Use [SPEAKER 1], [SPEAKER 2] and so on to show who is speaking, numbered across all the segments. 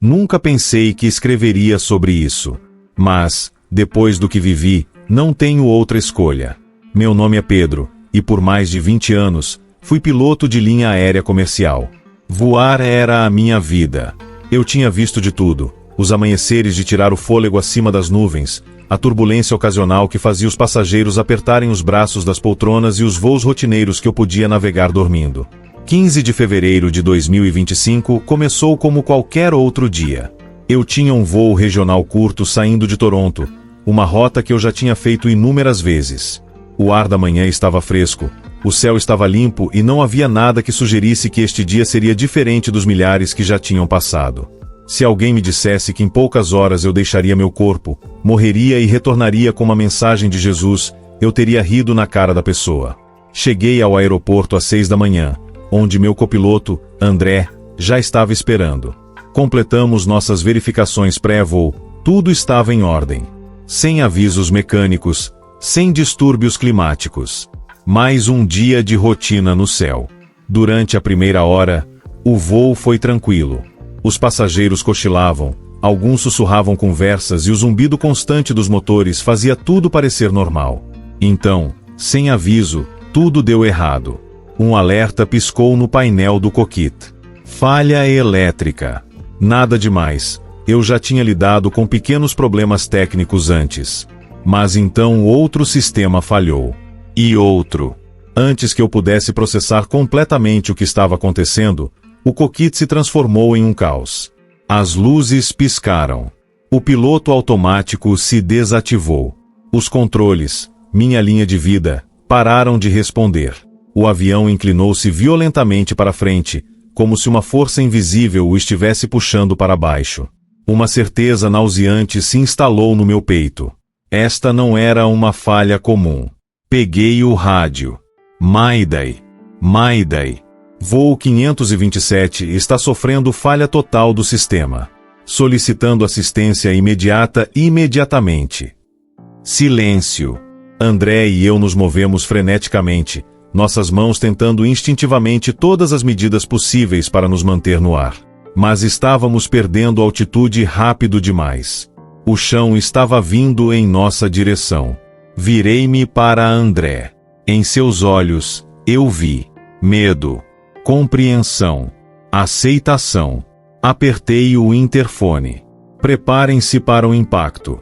[SPEAKER 1] Nunca pensei que escreveria sobre isso. Mas, depois do que vivi, não tenho outra escolha. Meu nome é Pedro, e por mais de 20 anos, fui piloto de linha aérea comercial. Voar era a minha vida. Eu tinha visto de tudo: os amanheceres de tirar o fôlego acima das nuvens, a turbulência ocasional que fazia os passageiros apertarem os braços das poltronas e os voos rotineiros que eu podia navegar dormindo. 15 de fevereiro de 2025 começou como qualquer outro dia. Eu tinha um voo regional curto saindo de Toronto, uma rota que eu já tinha feito inúmeras vezes. O ar da manhã estava fresco, o céu estava limpo e não havia nada que sugerisse que este dia seria diferente dos milhares que já tinham passado. Se alguém me dissesse que em poucas horas eu deixaria meu corpo, morreria e retornaria com uma mensagem de Jesus, eu teria rido na cara da pessoa. Cheguei ao aeroporto às 6 da manhã, onde meu copiloto, André, já estava esperando. Completamos nossas verificações pré-voo, tudo estava em ordem. Sem avisos mecânicos, sem distúrbios climáticos. Mais um dia de rotina no céu. Durante a primeira hora, o voo foi tranquilo. Os passageiros cochilavam, alguns sussurravam conversas e o zumbido constante dos motores fazia tudo parecer normal. Então, sem aviso, tudo deu errado. Um alerta piscou no painel do cockpit. Falha elétrica. Nada demais. Eu já tinha lidado com pequenos problemas técnicos antes. Mas então outro sistema falhou. E outro. Antes que eu pudesse processar completamente o que estava acontecendo, o cockpit se transformou em um caos. As luzes piscaram. O piloto automático se desativou. Os controles, minha linha de vida, pararam de responder. O avião inclinou-se violentamente para frente, como se uma força invisível o estivesse puxando para baixo. Uma certeza nauseante se instalou no meu peito. Esta não era uma falha comum. Peguei o rádio. Mayday. Mayday. Voo 527 está sofrendo falha total do sistema. Solicitando assistência imediata imediatamente. Silêncio. André e eu nos movemos freneticamente, nossas mãos tentando instintivamente todas as medidas possíveis para nos manter no ar. Mas estávamos perdendo altitude rápido demais. O chão estava vindo em nossa direção. Virei-me para André. Em seus olhos, eu vi medo, compreensão, aceitação. Apertei o interfone. Preparem-se para o impacto.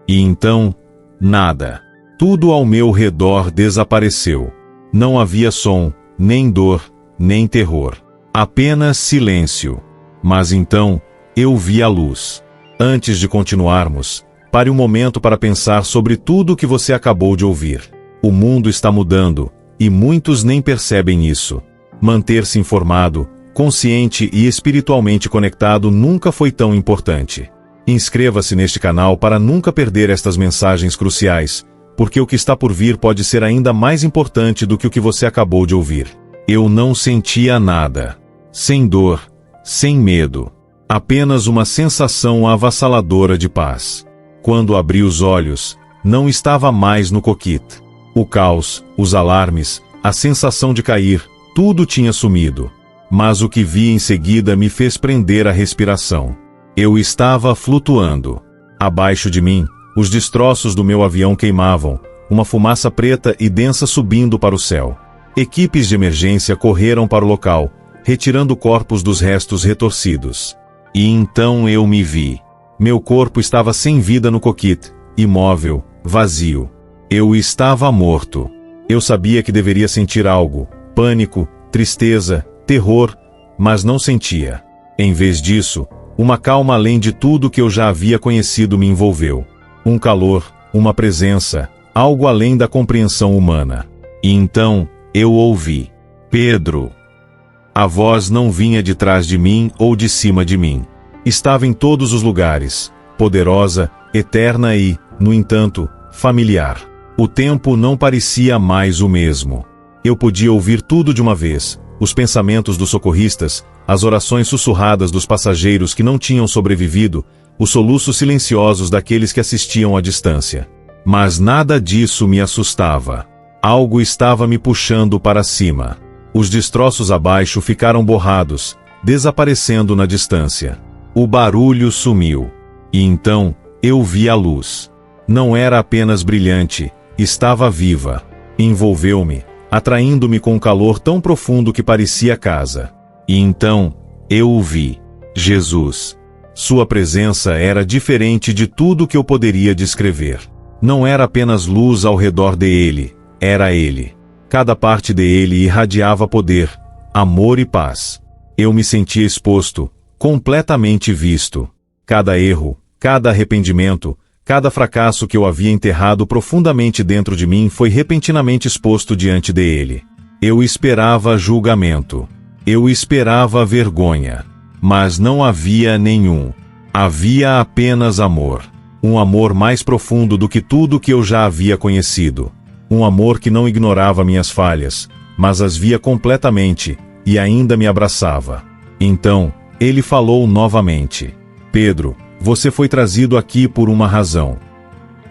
[SPEAKER 1] E então, nada. Tudo ao meu redor desapareceu. Não havia som, nem dor, nem terror. Apenas silêncio. Mas então, eu vi a luz. Antes de continuarmos, pare um momento para pensar sobre tudo o que você acabou de ouvir. O mundo está mudando, e muitos nem percebem isso. Manter-se informado, consciente e espiritualmente conectado nunca foi tão importante. Inscreva-se neste canal para nunca perder estas mensagens cruciais, porque o que está por vir pode ser ainda mais importante do que o que você acabou de ouvir. Eu não sentia nada. Sem dor, sem medo. Apenas uma sensação avassaladora de paz. Quando abri os olhos, não estava mais no cockpit. O caos, os alarmes, a sensação de cair, tudo tinha sumido. Mas o que vi em seguida me fez prender a respiração. Eu estava flutuando. Abaixo de mim, os destroços do meu avião queimavam, uma fumaça preta e densa subindo para o céu. Equipes de emergência correram para o local, retirando corpos dos restos retorcidos. E então eu me vi. Meu corpo estava sem vida no cockpit, imóvel, vazio. Eu estava morto. Eu sabia que deveria sentir algo, pânico, tristeza, terror, mas não sentia. Em vez disso, uma calma além de tudo que eu já havia conhecido me envolveu. Um calor, uma presença, algo além da compreensão humana. E então, eu ouvi: Pedro. A voz não vinha de trás de mim ou de cima de mim. Estava em todos os lugares, poderosa, eterna e, no entanto, familiar. O tempo não parecia mais o mesmo. Eu podia ouvir tudo de uma vez: os pensamentos dos socorristas, as orações sussurradas dos passageiros que não tinham sobrevivido, os soluços silenciosos daqueles que assistiam à distância. Mas nada disso me assustava. Algo estava me puxando para cima. Os destroços abaixo ficaram borrados, desaparecendo na distância. O barulho sumiu. E então, eu vi a luz. Não era apenas brilhante, estava viva. Envolveu-me, atraindo-me com um calor tão profundo que parecia casa. E então, eu o vi. Jesus. Sua presença era diferente de tudo que eu poderia descrever. Não era apenas luz ao redor dele, era ele. Cada parte dele irradiava poder, amor e paz. Eu me sentia exposto, completamente visto. Cada erro, cada arrependimento, cada fracasso que eu havia enterrado profundamente dentro de mim foi repentinamente exposto diante dele. Eu esperava julgamento. Eu esperava vergonha. Mas não havia nenhum. Havia apenas amor. Um amor mais profundo do que tudo que eu já havia conhecido. Um amor que não ignorava minhas falhas, mas as via completamente, e ainda me abraçava. Então, ele falou novamente. Pedro, você foi trazido aqui por uma razão.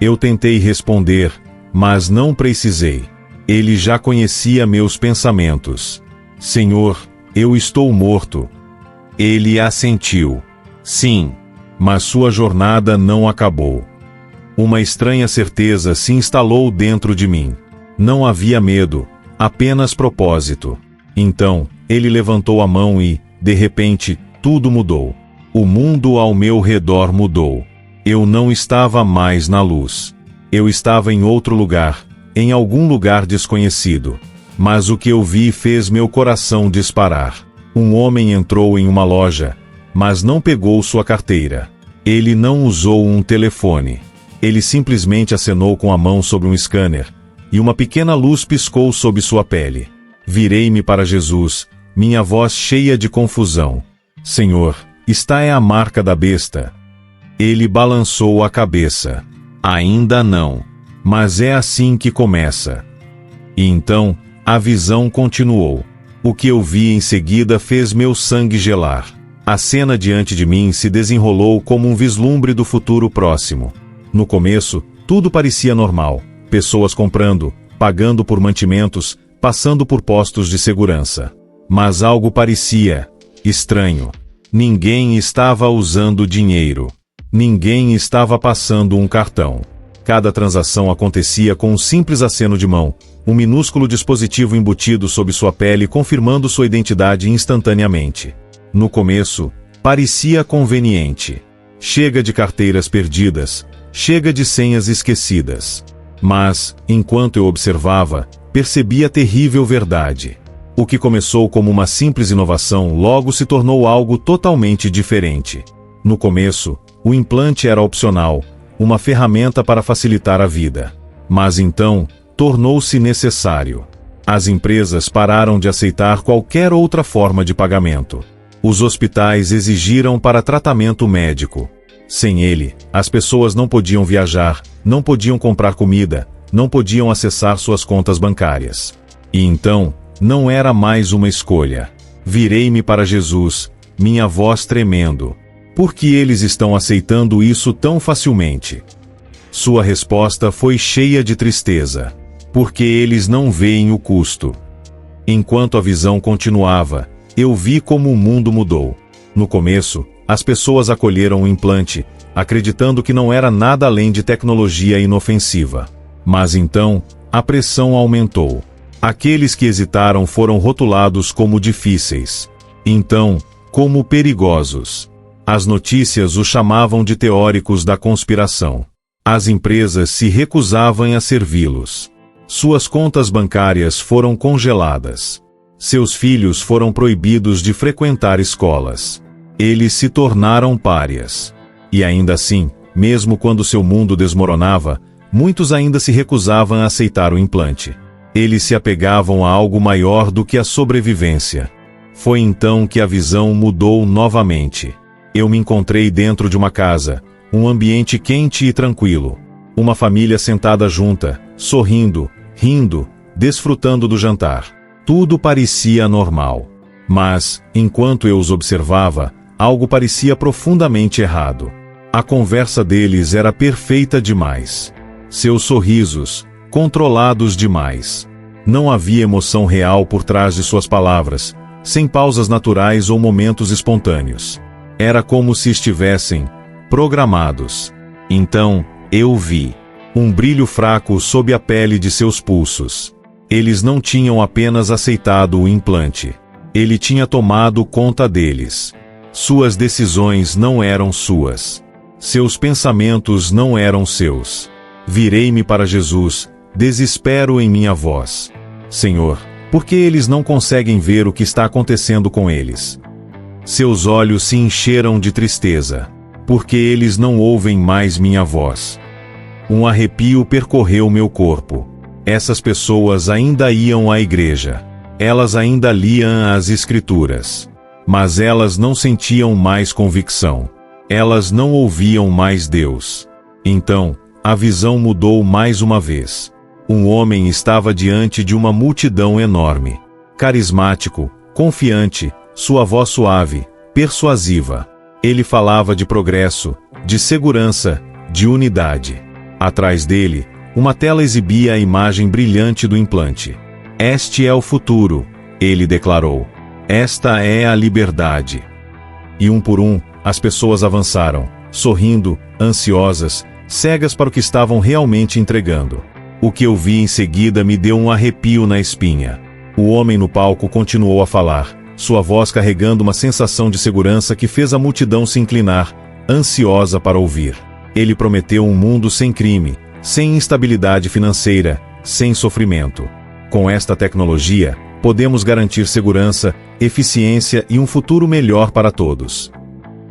[SPEAKER 1] Eu tentei responder, mas não precisei. Ele já conhecia meus pensamentos. Senhor, eu estou morto. Ele assentiu. Sim, mas sua jornada não acabou. Uma estranha certeza se instalou dentro de mim. Não havia medo, apenas propósito. Então, ele levantou a mão e, de repente, tudo mudou. O mundo ao meu redor mudou. Eu não estava mais na luz. Eu estava em outro lugar, em algum lugar desconhecido. Mas o que eu vi fez meu coração disparar. Um homem entrou em uma loja, mas não pegou sua carteira. Ele não usou um telefone. Ele simplesmente acenou com a mão sobre um scanner, e uma pequena luz piscou sob sua pele. Virei-me para Jesus, minha voz cheia de confusão. Senhor, esta é a marca da besta. Ele balançou a cabeça. Ainda não. Mas é assim que começa. E então, a visão continuou. O que eu vi em seguida fez meu sangue gelar. A cena diante de mim se desenrolou como um vislumbre do futuro próximo. No começo, tudo parecia normal. Pessoas comprando, pagando por mantimentos, passando por postos de segurança. Mas algo parecia estranho. Ninguém estava usando dinheiro. Ninguém estava passando um cartão. Cada transação acontecia com um simples aceno de mão, um minúsculo dispositivo embutido sob sua pele confirmando sua identidade instantaneamente. No começo, parecia conveniente. Chega de carteiras perdidas, chega de senhas esquecidas. Mas, enquanto eu observava, percebi a terrível verdade. O que começou como uma simples inovação logo se tornou algo totalmente diferente. No começo, o implante era opcional, uma ferramenta para facilitar a vida. Mas então, tornou-se necessário. As empresas pararam de aceitar qualquer outra forma de pagamento. Os hospitais exigiram para tratamento médico. Sem ele, as pessoas não podiam viajar, não podiam comprar comida, não podiam acessar suas contas bancárias. E então, não era mais uma escolha. Virei-me para Jesus, minha voz tremendo. Por que eles estão aceitando isso tão facilmente? Sua resposta foi cheia de tristeza. Porque eles não veem o custo. Enquanto a visão continuava, eu vi como o mundo mudou. No começo, as pessoas acolheram o implante, acreditando que não era nada além de tecnologia inofensiva. Mas então, a pressão aumentou. Aqueles que hesitaram foram rotulados como difíceis. Então, como perigosos. As notícias os chamavam de teóricos da conspiração. As empresas se recusavam a servi-los. Suas contas bancárias foram congeladas. Seus filhos foram proibidos de frequentar escolas. Eles se tornaram párias. E ainda assim, mesmo quando seu mundo desmoronava, muitos ainda se recusavam a aceitar o implante. Eles se apegavam a algo maior do que a sobrevivência. Foi então que a visão mudou novamente. Eu me encontrei dentro de uma casa, um ambiente quente e tranquilo. Uma família sentada junta, sorrindo, rindo, desfrutando do jantar. Tudo parecia normal. Mas, enquanto eu os observava, algo parecia profundamente errado. A conversa deles era perfeita demais. Seus sorrisos, controlados demais. Não havia emoção real por trás de suas palavras, sem pausas naturais ou momentos espontâneos. Era como se estivessem programados. Então, eu vi um brilho fraco sob a pele de seus pulsos. Eles não tinham apenas aceitado o implante. Ele tinha tomado conta deles. Suas decisões não eram suas. Seus pensamentos não eram seus. Virei-me para Jesus, desespero em minha voz. Senhor, por que eles não conseguem ver o que está acontecendo com eles? Seus olhos se encheram de tristeza. Porque eles não ouvem mais minha voz. Um arrepio percorreu meu corpo. Essas pessoas ainda iam à igreja. Elas ainda liam as Escrituras. Mas elas não sentiam mais convicção. Elas não ouviam mais Deus. Então, a visão mudou mais uma vez. Um homem estava diante de uma multidão enorme. Carismático, confiante, sua voz suave, persuasiva. Ele falava de progresso, de segurança, de unidade. Atrás dele, uma tela exibia a imagem brilhante do implante. Este é o futuro, ele declarou. Esta é a liberdade. E um por um, as pessoas avançaram, sorrindo, ansiosas, cegas para o que estavam realmente entregando. O que eu vi em seguida me deu um arrepio na espinha. O homem no palco continuou a falar, sua voz carregando uma sensação de segurança que fez a multidão se inclinar, ansiosa para ouvir. Ele prometeu um mundo sem crime, sem instabilidade financeira, sem sofrimento. Com esta tecnologia, podemos garantir segurança, eficiência e um futuro melhor para todos.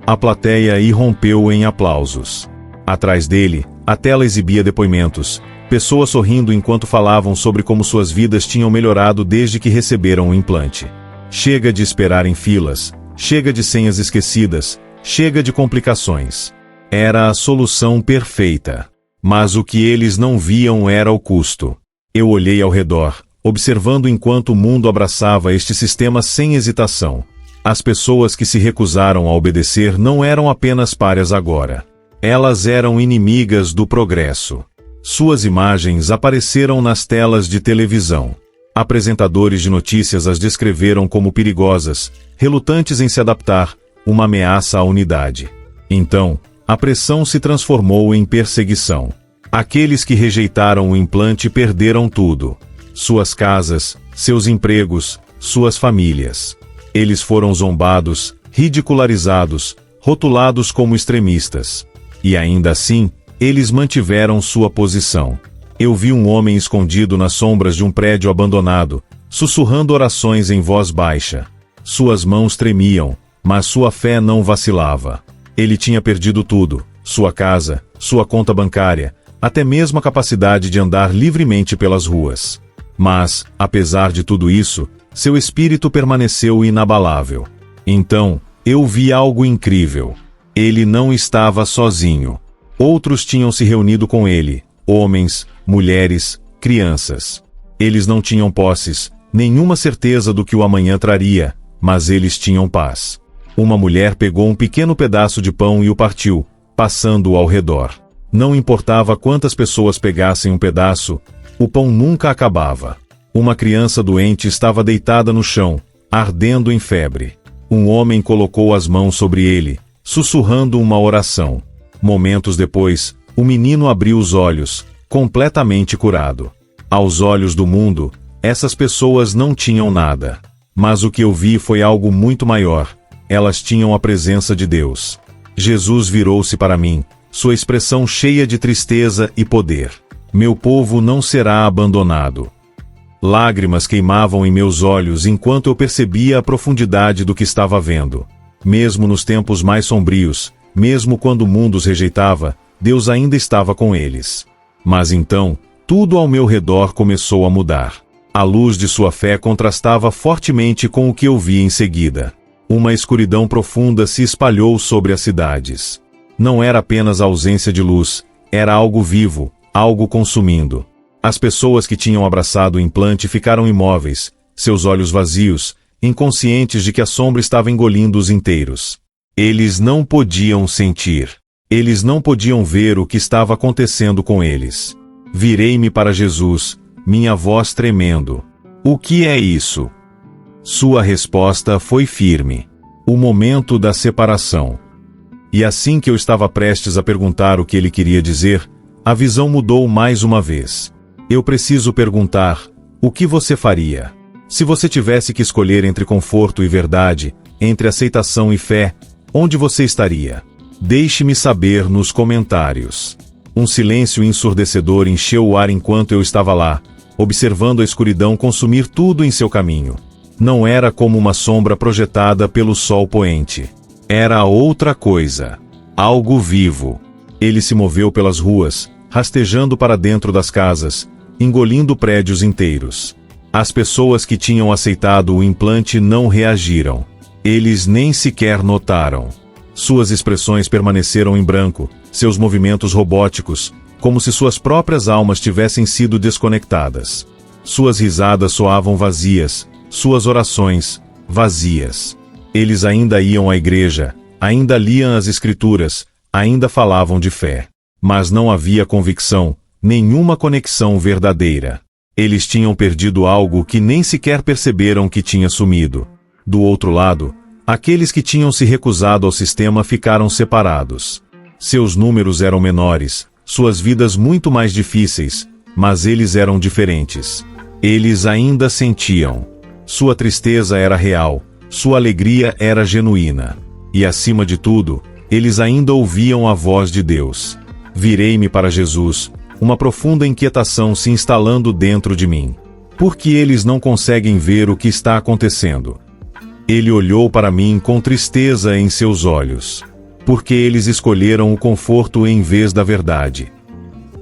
[SPEAKER 1] A plateia irrompeu em aplausos. Atrás dele, a tela exibia depoimentos, pessoas sorrindo enquanto falavam sobre como suas vidas tinham melhorado desde que receberam o implante. Chega de esperar em filas, chega de senhas esquecidas, chega de complicações. Era a solução perfeita. Mas o que eles não viam era o custo. Eu olhei ao redor, observando enquanto o mundo abraçava este sistema sem hesitação. As pessoas que se recusaram a obedecer não eram apenas párias agora. Elas eram inimigas do progresso. Suas imagens apareceram nas telas de televisão. Apresentadores de notícias as descreveram como perigosas, relutantes em se adaptar, uma ameaça à unidade. Então, a pressão se transformou em perseguição. Aqueles que rejeitaram o implante perderam tudo. Suas casas, seus empregos, suas famílias. Eles foram zombados, ridicularizados, rotulados como extremistas. E ainda assim, eles mantiveram sua posição. Eu vi um homem escondido nas sombras de um prédio abandonado, sussurrando orações em voz baixa. Suas mãos tremiam, mas sua fé não vacilava. Ele tinha perdido tudo, sua casa, sua conta bancária, até mesmo a capacidade de andar livremente pelas ruas. Mas, apesar de tudo isso, seu espírito permaneceu inabalável. Então, eu vi algo incrível. Ele não estava sozinho. Outros tinham se reunido com ele, homens, mulheres, crianças. Eles não tinham posses, nenhuma certeza do que o amanhã traria, mas eles tinham paz. Uma mulher pegou um pequeno pedaço de pão e o partiu, passando-o ao redor. Não importava quantas pessoas pegassem um pedaço, o pão nunca acabava. Uma criança doente estava deitada no chão, ardendo em febre. Um homem colocou as mãos sobre ele, sussurrando uma oração. Momentos depois, o menino abriu os olhos, completamente curado. Aos olhos do mundo, essas pessoas não tinham nada. Mas o que eu vi foi algo muito maior. Elas tinham a presença de Deus. Jesus virou-se para mim, sua expressão cheia de tristeza e poder. Meu povo não será abandonado. Lágrimas queimavam em meus olhos enquanto eu percebia a profundidade do que estava vendo. Mesmo nos tempos mais sombrios, mesmo quando o mundo os rejeitava, Deus ainda estava com eles. Mas então, tudo ao meu redor começou a mudar. A luz de sua fé contrastava fortemente com o que eu vi em seguida. Uma escuridão profunda se espalhou sobre as cidades. Não era apenas a ausência de luz, era algo vivo, algo consumindo. As pessoas que tinham abraçado o implante ficaram imóveis, seus olhos vazios, inconscientes de que a sombra estava engolindo os inteiros. Eles não podiam sentir. Eles não podiam ver o que estava acontecendo com eles. Virei-me para Jesus, minha voz tremendo. O que é isso? Sua resposta foi firme. O momento da separação. E assim que eu estava prestes a perguntar o que ele queria dizer, a visão mudou mais uma vez. Eu preciso perguntar: o que você faria? Se você tivesse que escolher entre conforto e verdade, entre aceitação e fé, onde você estaria? Deixe-me saber nos comentários. Um silêncio ensurdecedor encheu o ar enquanto eu estava lá, observando a escuridão consumir tudo em seu caminho. Não era como uma sombra projetada pelo sol poente. Era outra coisa. Algo vivo. Ele se moveu pelas ruas, rastejando para dentro das casas, engolindo prédios inteiros. As pessoas que tinham aceitado o implante não reagiram. Eles nem sequer notaram. Suas expressões permaneceram em branco, seus movimentos robóticos, como se suas próprias almas tivessem sido desconectadas. Suas risadas soavam vazias, suas orações, vazias. Eles ainda iam à igreja, ainda liam as escrituras, ainda falavam de fé. Mas não havia convicção, nenhuma conexão verdadeira. Eles tinham perdido algo que nem sequer perceberam que tinha sumido. Do outro lado, aqueles que tinham se recusado ao sistema ficaram separados. Seus números eram menores, suas vidas muito mais difíceis, mas eles eram diferentes. Eles ainda sentiam. Sua tristeza era real, sua alegria era genuína. E acima de tudo, eles ainda ouviam a voz de Deus. Virei-me para Jesus, uma profunda inquietação se instalando dentro de mim. Por que eles não conseguem ver o que está acontecendo? Ele olhou para mim com tristeza em seus olhos. Porque eles escolheram o conforto em vez da verdade.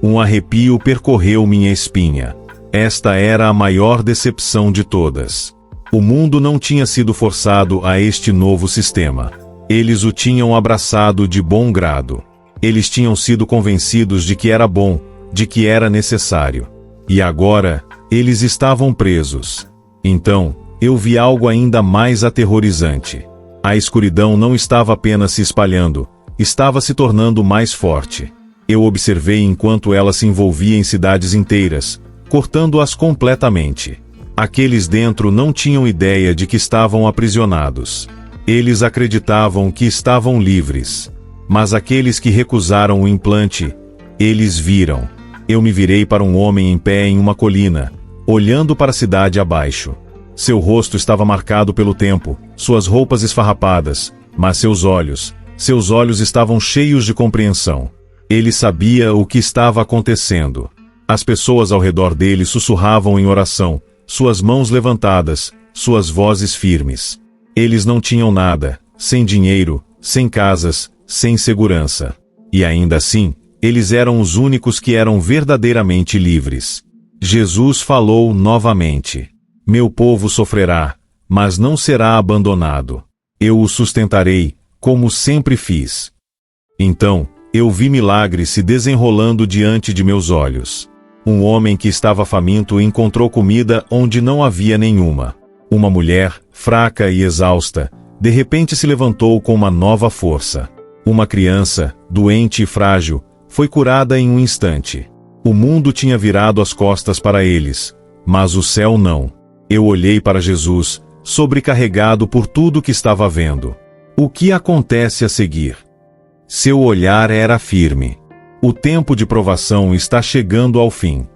[SPEAKER 1] Um arrepio percorreu minha espinha. Esta era a maior decepção de todas. O mundo não tinha sido forçado a este novo sistema. Eles o tinham abraçado de bom grado. Eles tinham sido convencidos de que era bom, de que era necessário. E agora, eles estavam presos. Então, eu vi algo ainda mais aterrorizante. A escuridão não estava apenas se espalhando, estava se tornando mais forte. Eu observei enquanto ela se envolvia em cidades inteiras, cortando-as completamente. Aqueles dentro não tinham ideia de que estavam aprisionados. Eles acreditavam que estavam livres. Mas aqueles que recusaram o implante, eles viram. Eu me virei para um homem em pé em uma colina, olhando para a cidade abaixo. Seu rosto estava marcado pelo tempo, suas roupas esfarrapadas, mas seus olhos estavam cheios de compreensão. Ele sabia o que estava acontecendo. As pessoas ao redor dele sussurravam em oração, suas mãos levantadas, suas vozes firmes. Eles não tinham nada, sem dinheiro, sem casas, sem segurança. E ainda assim, eles eram os únicos que eram verdadeiramente livres. Jesus falou novamente: meu povo sofrerá, mas não será abandonado. Eu o sustentarei, como sempre fiz. Então, eu vi milagres se desenrolando diante de meus olhos. Um homem que estava faminto encontrou comida onde não havia nenhuma. Uma mulher, fraca e exausta, de repente se levantou com uma nova força. Uma criança, doente e frágil, foi curada em um instante. O mundo tinha virado as costas para eles, mas o céu não. Eu olhei para Jesus, sobrecarregado por tudo que estava vendo. O que acontece a seguir? Seu olhar era firme. O tempo de provação está chegando ao fim.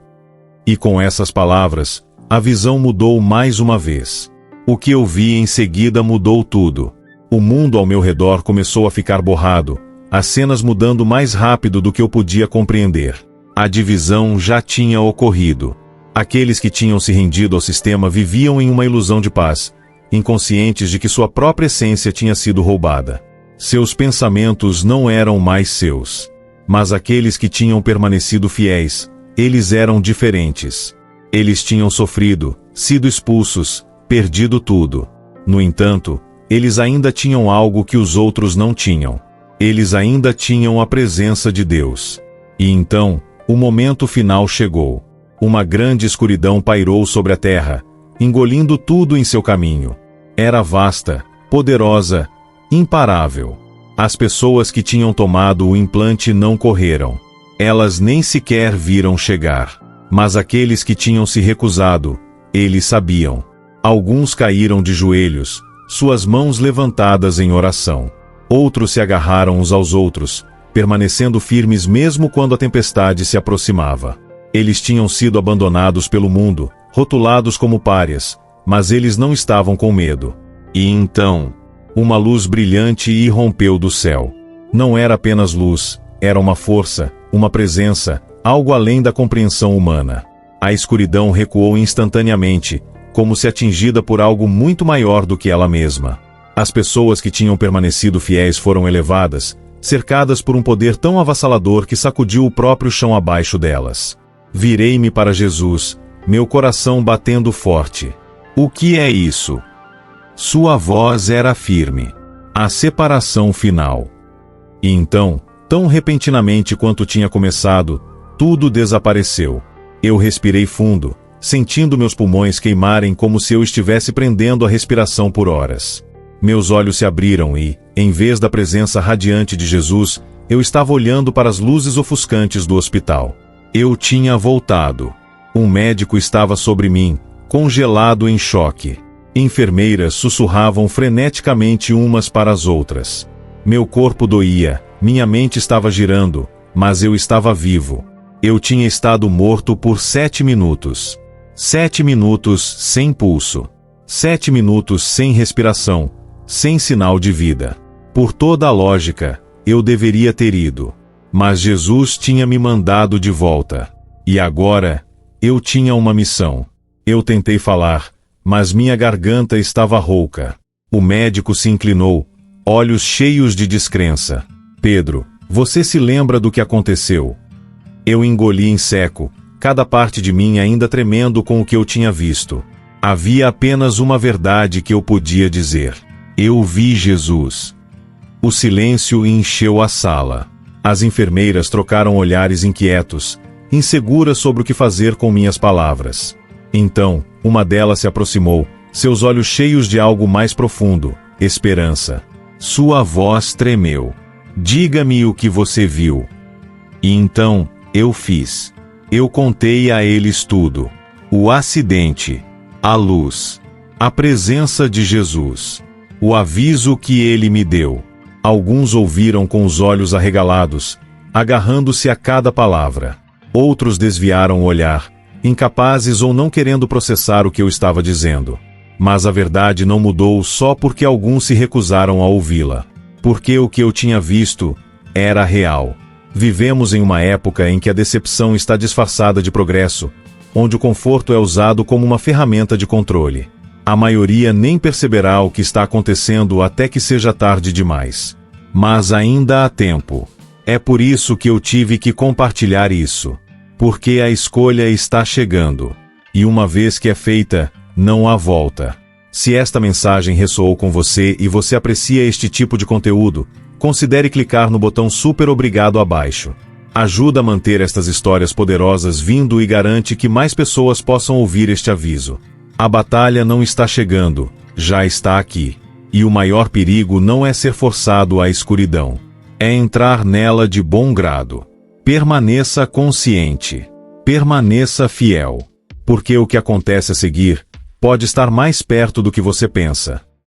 [SPEAKER 1] E com essas palavras, a visão mudou mais uma vez. O que eu vi em seguida mudou tudo. O mundo ao meu redor começou a ficar borrado, as cenas mudando mais rápido do que eu podia compreender. A divisão já tinha ocorrido. Aqueles que tinham se rendido ao sistema viviam em uma ilusão de paz, inconscientes de que sua própria essência tinha sido roubada. Seus pensamentos não eram mais seus. Mas aqueles que tinham permanecido fiéis, eles eram diferentes. Eles tinham sofrido, sido expulsos, perdido tudo. No entanto, eles ainda tinham algo que os outros não tinham. Eles ainda tinham a presença de Deus. E então, o momento final chegou. Uma grande escuridão pairou sobre a terra, engolindo tudo em seu caminho. Era vasta, poderosa, imparável. As pessoas que tinham tomado o implante não correram. Elas nem sequer viram chegar. Mas aqueles que tinham se recusado, eles sabiam. Alguns caíram de joelhos, suas mãos levantadas em oração. Outros se agarraram uns aos outros, permanecendo firmes mesmo quando a tempestade se aproximava. Eles tinham sido abandonados pelo mundo, rotulados como párias, mas eles não estavam com medo. E então, uma luz brilhante irrompeu do céu. Não era apenas luz, era uma força, uma presença, algo além da compreensão humana. A escuridão recuou instantaneamente, como se atingida por algo muito maior do que ela mesma. As pessoas que tinham permanecido fiéis foram elevadas, cercadas por um poder tão avassalador que sacudiu o próprio chão abaixo delas. Virei-me para Jesus, meu coração batendo forte. O que é isso? Sua voz era firme. A separação final. E então, tão repentinamente quanto tinha começado, tudo desapareceu. Eu respirei fundo, sentindo meus pulmões queimarem como se eu estivesse prendendo a respiração por horas. Meus olhos se abriram e, em vez da presença radiante de Jesus, eu estava olhando para as luzes ofuscantes do hospital. Eu tinha voltado. Um médico estava sobre mim, congelado em choque. Enfermeiras sussurravam freneticamente umas para as outras. Meu corpo doía, minha mente estava girando, mas eu estava vivo. Eu tinha estado morto por 7 minutos. 7 minutos sem pulso. 7 minutos sem respiração, sem sinal de vida. Por toda a lógica, eu deveria ter ido. Mas Jesus tinha me mandado de volta. E agora, eu tinha uma missão. Eu tentei falar, mas minha garganta estava rouca. O médico se inclinou, olhos cheios de descrença. Pedro, você se lembra do que aconteceu? Eu engoli em seco, cada parte de mim ainda tremendo com o que eu tinha visto. Havia apenas uma verdade que eu podia dizer. Eu vi Jesus. O silêncio encheu a sala. As enfermeiras trocaram olhares inquietos, inseguras sobre o que fazer com minhas palavras. Então, uma delas se aproximou, seus olhos cheios de algo mais profundo, esperança. Sua voz tremeu. Diga-me o que você viu. E então, eu fiz. Eu contei a eles tudo. O acidente, a luz, a presença de Jesus, o aviso que ele me deu. Alguns ouviram com os olhos arregalados, agarrando-se a cada palavra. Outros desviaram o olhar, incapazes ou não querendo processar o que eu estava dizendo. Mas a verdade não mudou só porque alguns se recusaram a ouvi-la. Porque o que eu tinha visto era real. Vivemos em uma época em que a decepção está disfarçada de progresso, onde o conforto é usado como uma ferramenta de controle. A maioria nem perceberá o que está acontecendo até que seja tarde demais. Mas ainda há tempo. É por isso que eu tive que compartilhar isso. Porque a escolha está chegando. E uma vez que é feita, não há volta. Se esta mensagem ressoou com você e você aprecia este tipo de conteúdo, considere clicar no botão super obrigado abaixo. Ajuda a manter estas histórias poderosas vindo e garante que mais pessoas possam ouvir este aviso. A batalha não está chegando, já está aqui. E o maior perigo não é ser forçado à escuridão. É entrar nela de bom grado. Permaneça consciente. Permaneça fiel. Porque o que acontece a seguir pode estar mais perto do que você pensa.